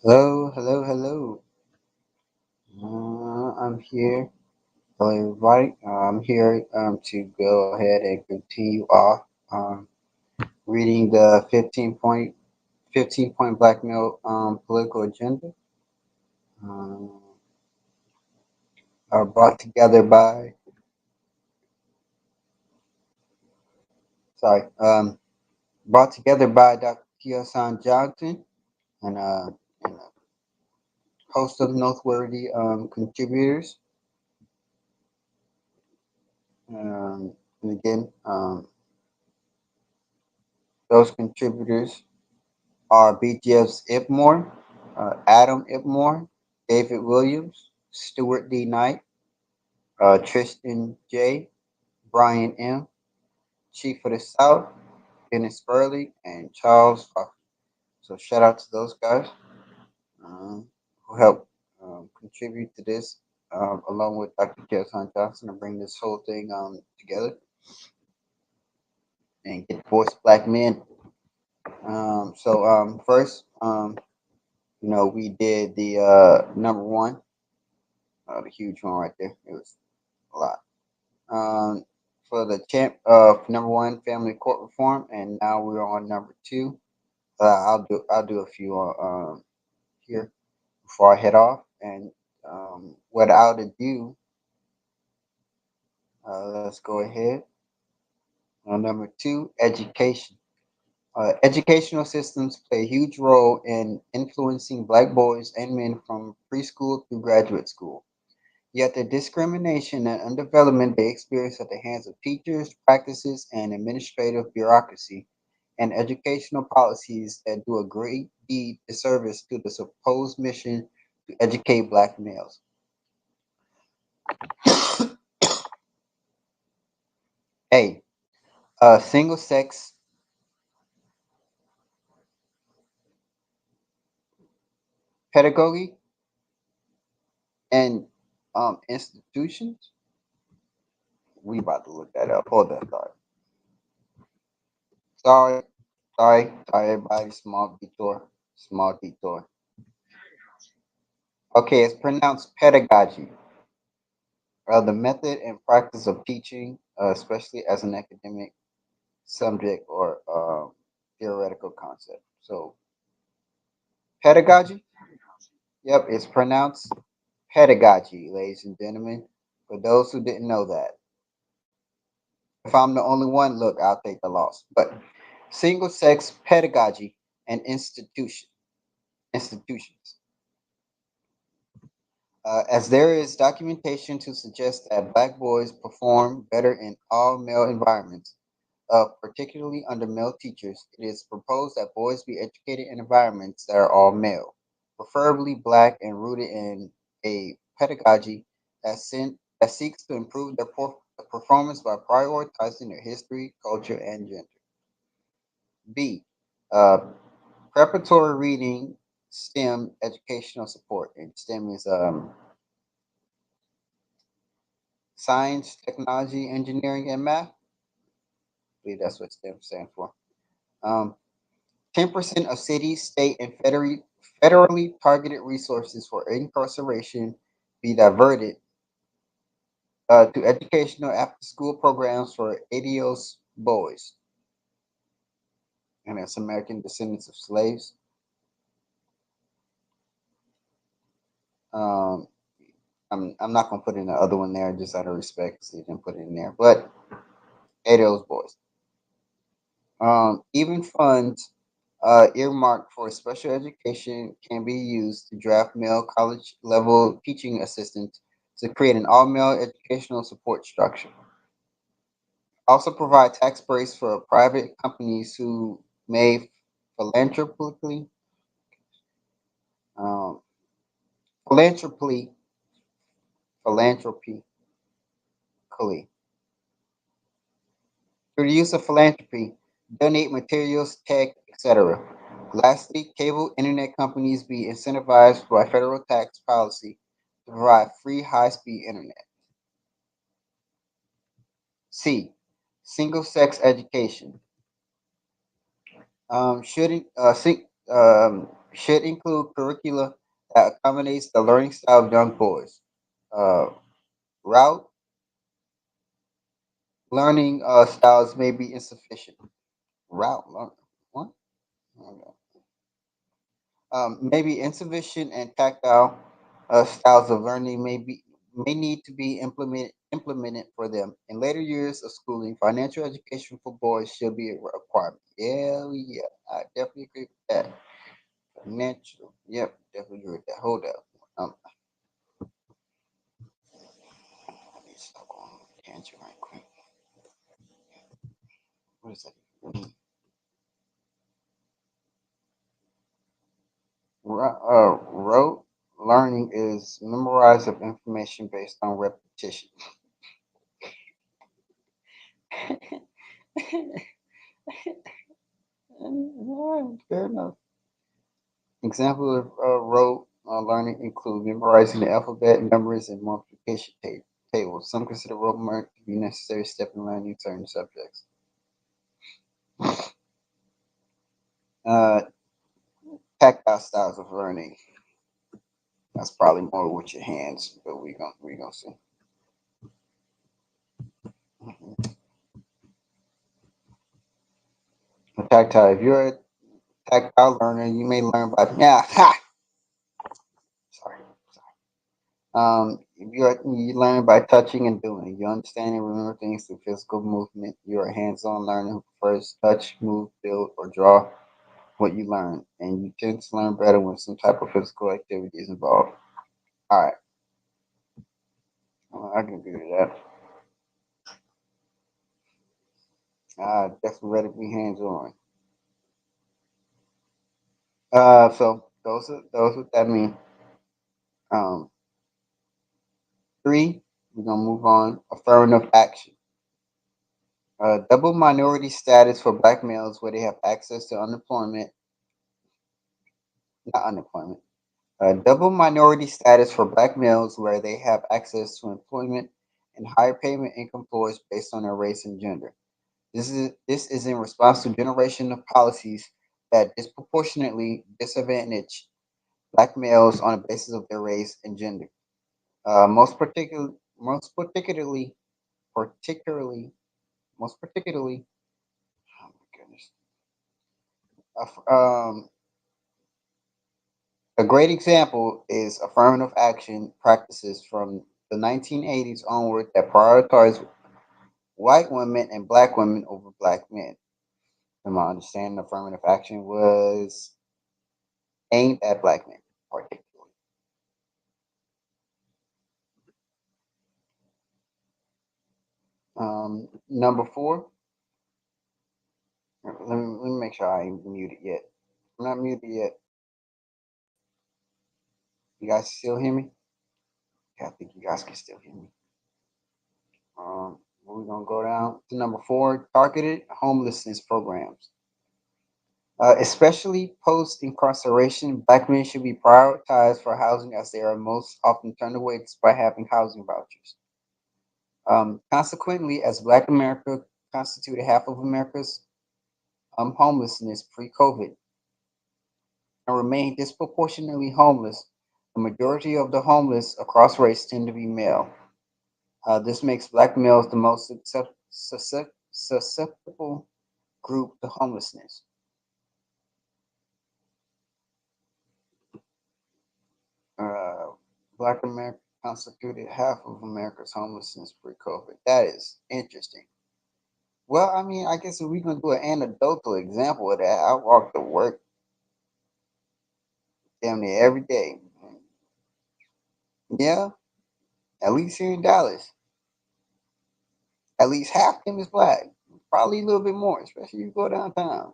Hello, hello, hello. I'm here. Hello, everybody. I'm here to go ahead and continue off reading the 15 point blackmail political agenda, um, brought together by sorry, brought together by Dr. Hasan Johnson and a host of noteworthy contributors. And again, those contributors are BGF's Ipmore, Adam Ipmore, David Williams, Stuart D. Knight, Tristan J., Brian M., Chief of the South, Dennis Burley, and Charles Ruff. So shout out to those guys who helped contribute to this, along with Dr. Jason Johnson, to bring this whole thing together and get voice black men. First, we did the number one, the huge one right there. It was a lot. Um, for the champ number one, family court reform, and now we're on number two. I'll do a few here before I head off, and without ado, let's go ahead. Number two, education. Educational systems play a huge role in influencing black boys and men from preschool through graduate school. Yet the discrimination and underdevelopment they experience at the hands of teachers, practices, and administrative bureaucracy, and educational policies that do a great deed disservice to the supposed mission to educate black males. A. Single sex pedagogy and institutions. We about to look that up. Hold that thought. Sorry, sorry, everybody. Small detour. Small detour. Okay, it's pronounced pedagogy. The method and practice of teaching, especially as an academic subject or theoretical concept. So, pedagogy, yep, it's pronounced pedagogy, ladies and gentlemen. For those who didn't know that, if I'm the only one, look, I'll take the loss. But single sex pedagogy and institutions. As there is documentation to suggest that black boys perform better in all male environments, particularly under male teachers, it is proposed that boys be educated in environments that are all male, preferably black and rooted in a pedagogy that seeks to improve their performance by prioritizing their history, culture, and gender. B. Uh, Preparatory reading, STEM educational support. And STEM is science, technology, engineering, and math. I believe that's what STEM stands for. Um, 10% of city, state, and federally targeted resources for incarceration be diverted to educational after-school programs for ADOS boys, and that's American descendants of slaves. Um, I'm not gonna put in the other one there just out of respect, so you didn't put it in there. But ADOS boys. Even funds earmarked for special education can be used to draft male college level teaching assistants to create an all male educational support structure. Also provide tax breaks for private companies who may philanthropically, um, philanthropically, philanthropically, through the use of philanthropy, donate materials, tech, etc. Lastly, cable internet companies be incentivized by federal tax policy to provide free high-speed internet. C. Single-sex education. Shouldn't should include curricula that accommodates the learning style of young boys. Uh, route learning styles may be insufficient. Route learning. What? Okay. Maybe insufficient and tactile styles of learning may need to be implemented for them. In later years of schooling, financial education for boys should be a requirement. Yeah, yeah, I definitely agree with that. Financial, yep, definitely agree with that. Hold up. Let me stop going on a tangent right quick. What is that? Rote learning is memorized of information based on repetition. Fair enough. Example of rote learning include memorizing the alphabet, numbers, and multiplication tables. Some consider rote learning to be a necessary step in learning certain subjects. Uh, Tactile styles of learning. That's probably more with your hands, but we gonna see. Mhm. Tactile. If you're a tactile learner, you may learn by sorry. You learn by touching and doing. You understand and remember things through physical movement. You're a hands-on learner who prefers touch, move, build, or draw what you learn, and you tend to learn better when some type of physical activity is involved. All right, I can agree with that. Definitely rather be hands-on. So those what that mean. Um, three, we're gonna move on. Affirmative action. Double minority status for black males where they have access to unemployment, not unemployment. Double minority status for black males where they have access to employment and higher payment income floors based on their race and gender. This is in response to generation of policies that disproportionately disadvantage black males on the basis of their race and gender. Most particularly, particularly, most particularly, oh my goodness, a great example is affirmative action practices from the 1980s onward that prioritize white women and black women over black men. In my understanding, affirmative action was aimed at black men, particularly. Number four, let me make sure I ain't muted yet. I'm not muted yet. You guys still hear me? Yeah, I think you guys can still hear me. We're gonna go down to number four, targeted homelessness programs. Especially post incarceration, black men should be prioritized for housing as they are most often turned away despite having housing vouchers. Consequently, as Black America constituted half of America's homelessness pre COVID and remain disproportionately homeless, the majority of the homeless across race tend to be male. This makes black males the most susceptible group to homelessness. Uh, Black America constituted half of America's homelessness pre-COVID. That is interesting. Well, I mean, I guess if we're gonna do an anecdotal example of that, I walk to work damn near every day. Yeah, at least here in Dallas, at least half them is black. Probably a little bit more, especially if you go downtown.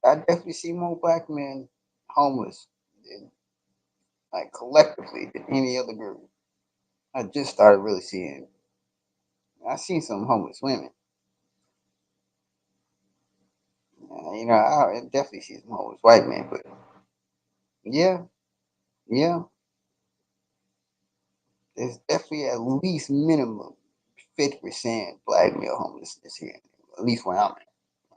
I definitely see more black men homeless, than, like collectively, than any other group. I just started really seeing. I seen some homeless women. I definitely see some homeless white men, but yeah, yeah, there's definitely at least minimum 50% black male homelessness here. At least where I'm at.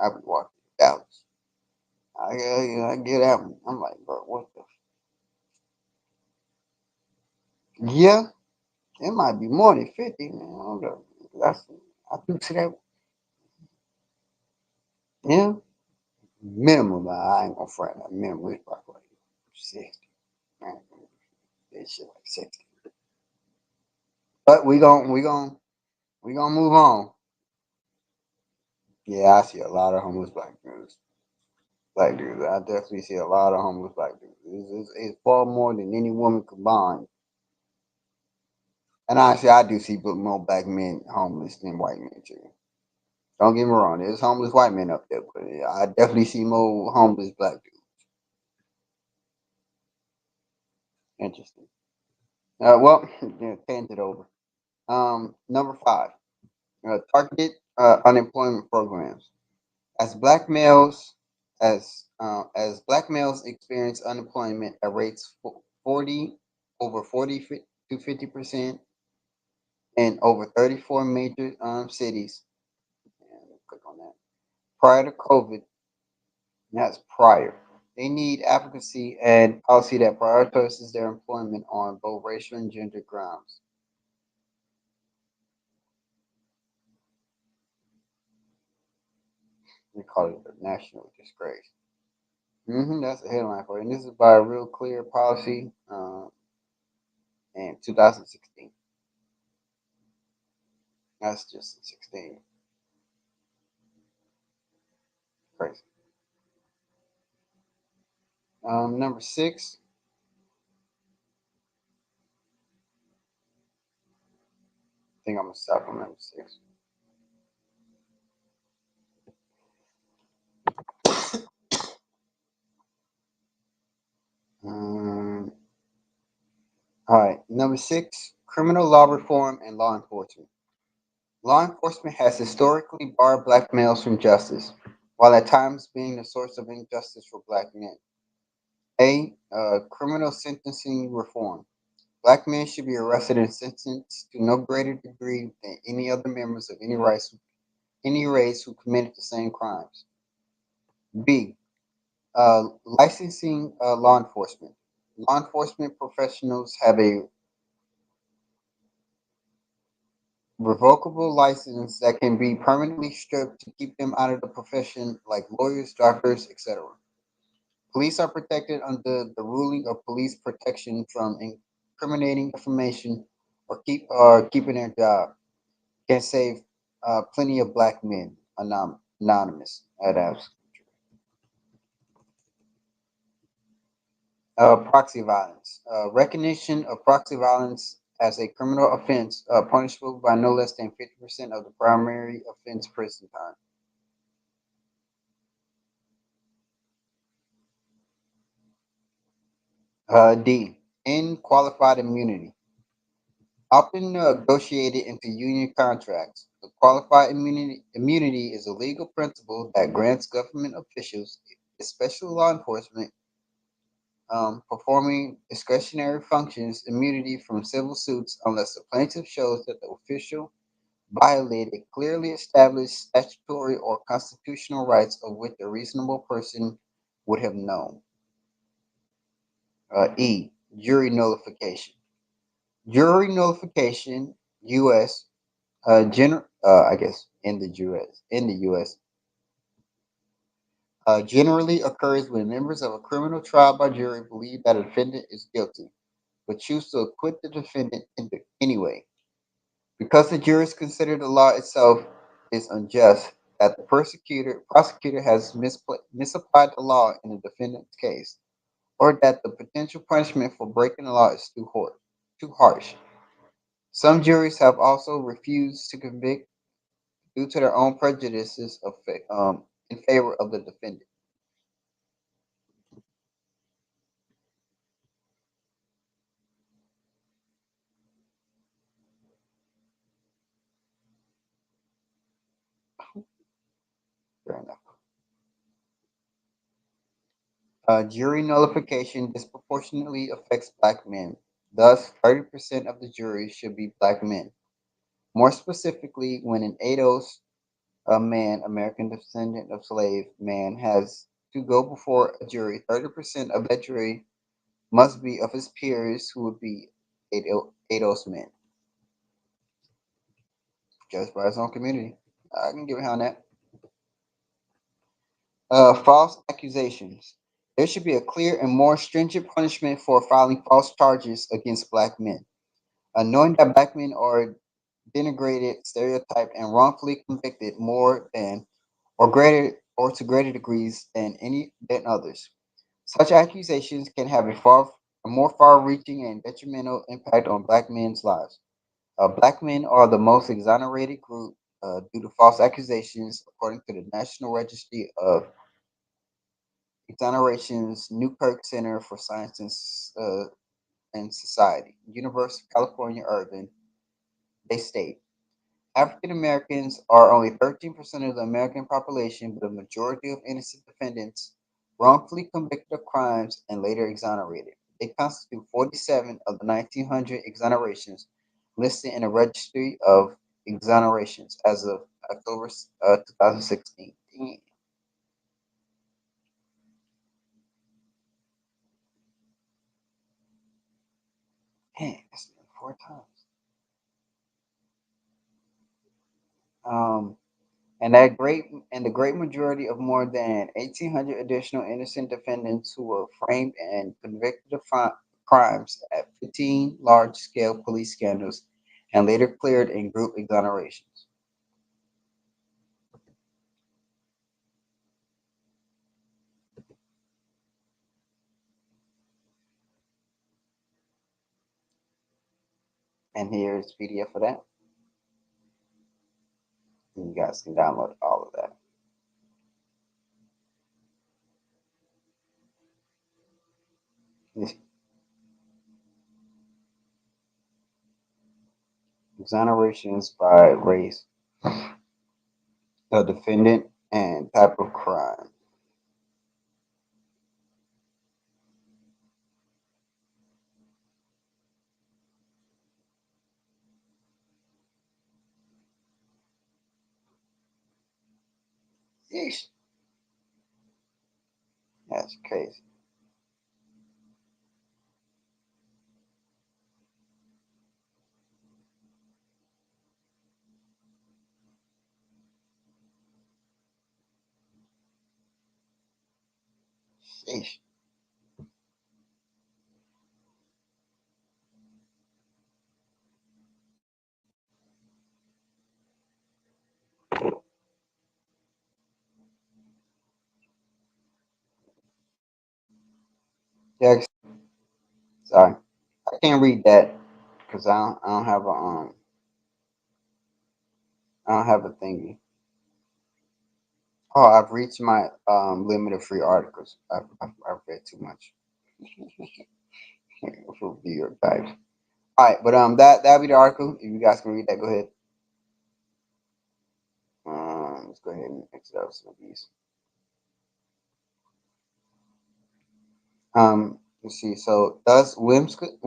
I be walking through Dallas. I get that one. I'm like, bro, what the? Yeah, it might be more than 50, man. Hold up. That's, I do see that. Yeah, minimum. I ain't gonna front that minimum is probably like 60. Man, that shit like 60. But we gonna move on. Yeah, I see a lot of homeless black dudes. Black dudes. I definitely see a lot of homeless black dudes. It's far more than any woman combined. And honestly, I do see more black men homeless than white men too. Don't get me wrong, there's homeless white men up there, but yeah, I definitely see more homeless black dudes. Interesting. Well, yeah, hand it over. Number five, targeted unemployment programs. As black males, as black males experience unemployment at rates 40 over 40 to 50% in over 34 major cities. And click on that. Prior to COVID, that's prior. They need advocacy and policy that prioritizes their employment on both racial and gender grounds. They call it a national disgrace. That's the headline for it. And this is by a real clear policy in 2016. That's just 16. Crazy. Number six. I think I'm gonna stop on number six. Um, all right. Number six. Criminal law reform and law enforcement. Law enforcement has historically barred black males from justice, while at times being the source of injustice for black men. A. Criminal sentencing reform. Black men should be arrested and sentenced to no greater degree than any other members of any race who committed the same crimes. B. Licensing law enforcement. Law enforcement professionals have a revocable license that can be permanently stripped to keep them out of the profession, like lawyers, doctors, etc. Police are protected under the ruling of police protection from incriminating information or keeping their job. Can save plenty of black men anonymous. That's proxy violence. Recognition of proxy violence as a criminal offense, punishable by no less than 50% of the primary offense prison time. D. Qualified immunity. Often negotiated into union contracts, the qualified immunity is a legal principle that grants government officials, especially law enforcement, performing discretionary functions immunity from civil suits unless the plaintiff shows that the official violated clearly established statutory or constitutional rights of which a reasonable person would have known. E. Jury nullification. Jury nullification, U.S. I guess in the U.S. Generally occurs when members of a criminal trial by jury believe that a defendant is guilty, but choose to acquit the defendant anyway. Because the jurors consider the law itself is unjust, that the prosecutor has misapplied the law in the defendant's case, or that the potential punishment for breaking the law is too harsh. Some juries have also refused to convict due to their own prejudices in favor of the defendant. Fair enough. Jury nullification disproportionately affects black men. Thus, 30% of the jury should be black men. More specifically, when an ADOS, a man, American descendant of slave man, has to go before a jury, 30% of that jury must be of his peers who would be Ados men, judged by his own community. I can get behind that. False accusations. There should be a clear and more stringent punishment for filing false charges against black men. Knowing that black men are denigrated, stereotyped, and wrongfully convicted more than or greater or to greater degrees than others. Such accusations can have a more far-reaching and detrimental impact on black men's lives. Black men are the most exonerated group due to false accusations, according to the National Registry of Exonerations, Newkirk Center for Science and Society, University of California, Irvine. They state African Americans are only 13% of the American population, but a majority of innocent defendants wrongfully convicted of crimes and later exonerated. They constitute 47 of the 1900 exonerations listed in the Registry of Exonerations as of October 2016. Dang, that's been 4 times. Um, and the great majority of more than 1,800 additional innocent defendants who were framed and convicted of crimes at 15 large-scale police scandals and later cleared in group exonerations. And here's PDF for that. And you guys can download all of that. Exonerations by race, the defendant, and type of crime. Yeesh. That's crazy. Sheesh. Yeah, sorry. I can't read that because I don't have a thingy. Oh, I've reached my limit of free articles. I've read too much for New York Times. All right, but that'll be the article. If you guys can read that, go ahead. Let's go ahead and exit out some of these. Let's see. So, thus whimsically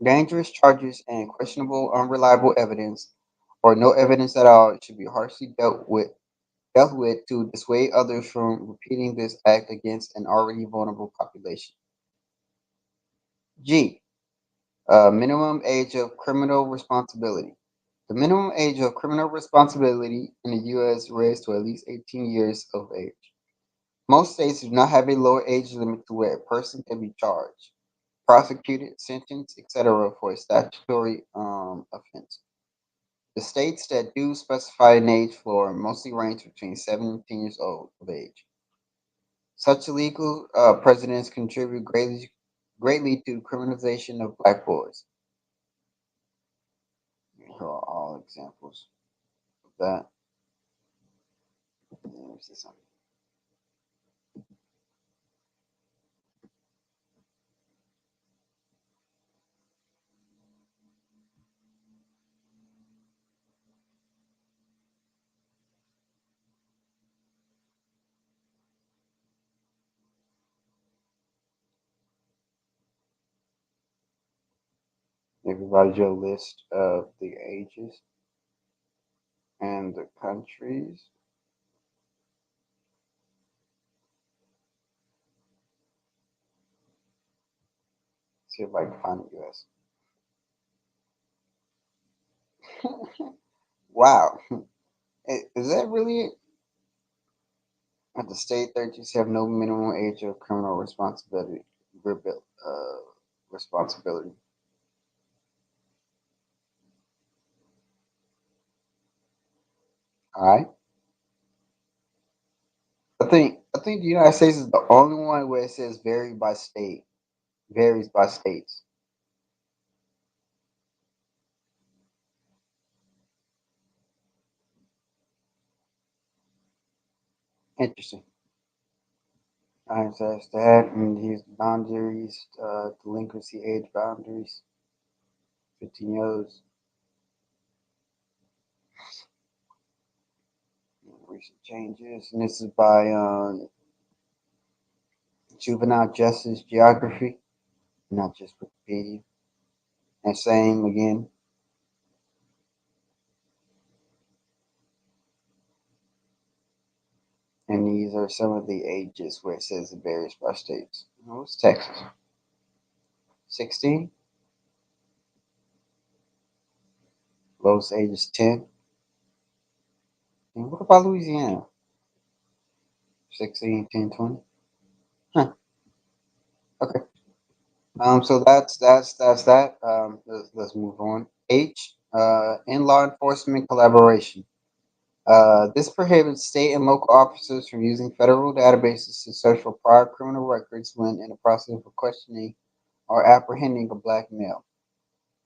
dangerous charges and questionable, unreliable evidence, or no evidence at all, should be harshly dealt with to dissuade others from repeating this act against an already vulnerable population. G. Minimum age of criminal responsibility. The minimum age of criminal responsibility in the U.S. raised to at least 18 years of age. Most states do not have a lower age limit to where a person can be charged, prosecuted, sentenced, etc. for a statutory offense. The states that do specify an age floor mostly range between 7 and 10 years old of age. Such illegal precedents contribute greatly to criminalization of black boys. Here are all examples of that. Let me see something. Everybody, your list of the ages. and the countries. See if I can find the U.S. Wow, is that really at the state that you have no minimum age of criminal responsibility? Uh, responsibility. All right. I think the United States is the only one where it says vary by state, varies by states. Interesting. All right, so that's that, and here's the boundaries, delinquency age boundaries, 15 years, recent changes, and this is by juvenile justice geography, not just Wikipedia. And same again, and these are some of the ages where it says it varies by states. What's Texas? 16. Lowest age is 10. And what about Louisiana? 16, 10, 20. Huh. Okay. So that's that. Let's move on. H. In law enforcement collaboration. This prohibits state and local officers from using federal databases to search for prior criminal records when in the process of questioning or apprehending a black male.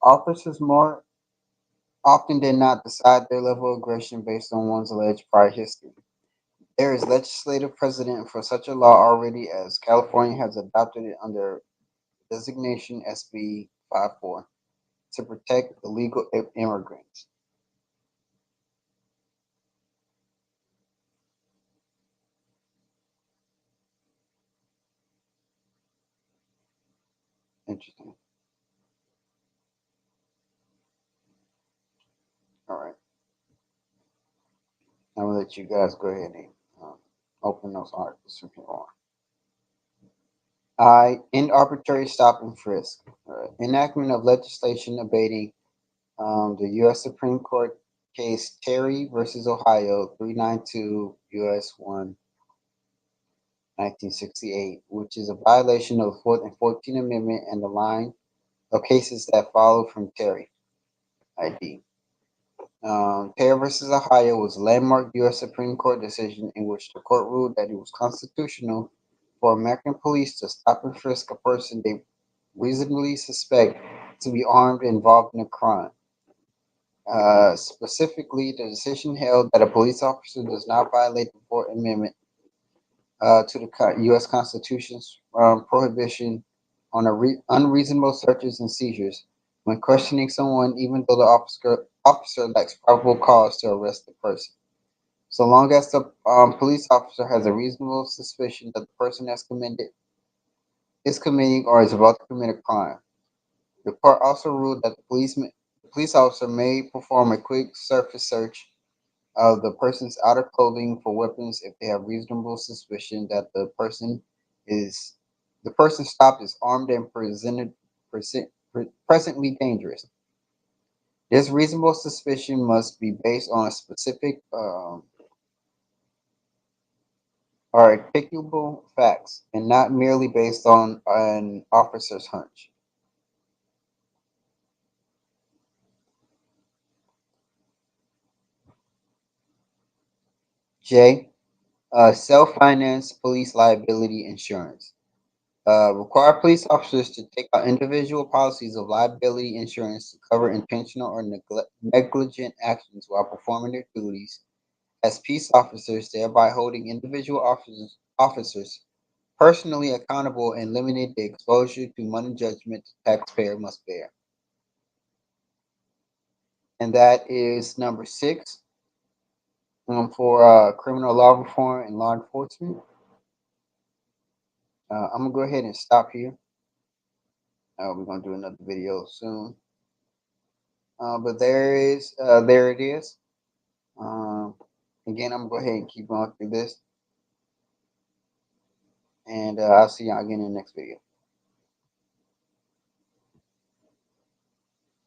Officers more often than not decide their level of aggression based on one's alleged prior history. There is legislative precedent for such a law already, as California has adopted it under designation SB 54 to protect illegal immigrants. Interesting. All right. I'm gonna let you guys go ahead and um, open those articles from here on. End arbitrary stop and frisk. Enactment of legislation abating the U.S. Supreme Court case Terry versus Ohio 392 U.S. 1 1968, which is a violation of the Fourth and 14th Amendment and the line of cases that follow from Terry. ID. Terry versus Ohio was a landmark U.S. Supreme Court decision in which the court ruled that it was constitutional for American police to stop and frisk a person they reasonably suspect to be armed and involved in a crime. Specifically, the decision held that a police officer does not violate the Fourth Amendment to the U.S. Constitution's prohibition on unreasonable searches and seizures when questioning someone, even though the officer lacks probable cause to arrest the person. So long as the police officer has a reasonable suspicion that the person is committing or is about to commit a crime. The court also ruled that the police officer may perform a quick surface search of the person's outer clothing for weapons if they have reasonable suspicion that is the person stopped is armed and presently dangerous. This reasonable suspicion must be based on a specific or articulable facts and not merely based on an officer's hunch. J. Self-finance police liability insurance. Require police officers to take out individual policies of liability insurance to cover intentional or negligent actions while performing their duties as peace officers, thereby holding individual officers personally accountable and limiting the exposure to money judgment the taxpayer must bear. And that is number 6 for criminal law reform and law enforcement. I'm gonna go ahead and stop here. We're gonna do another video soon. But there it is. Um, Again, I'm gonna go ahead and keep going through this, and I'll see y'all again in the next video.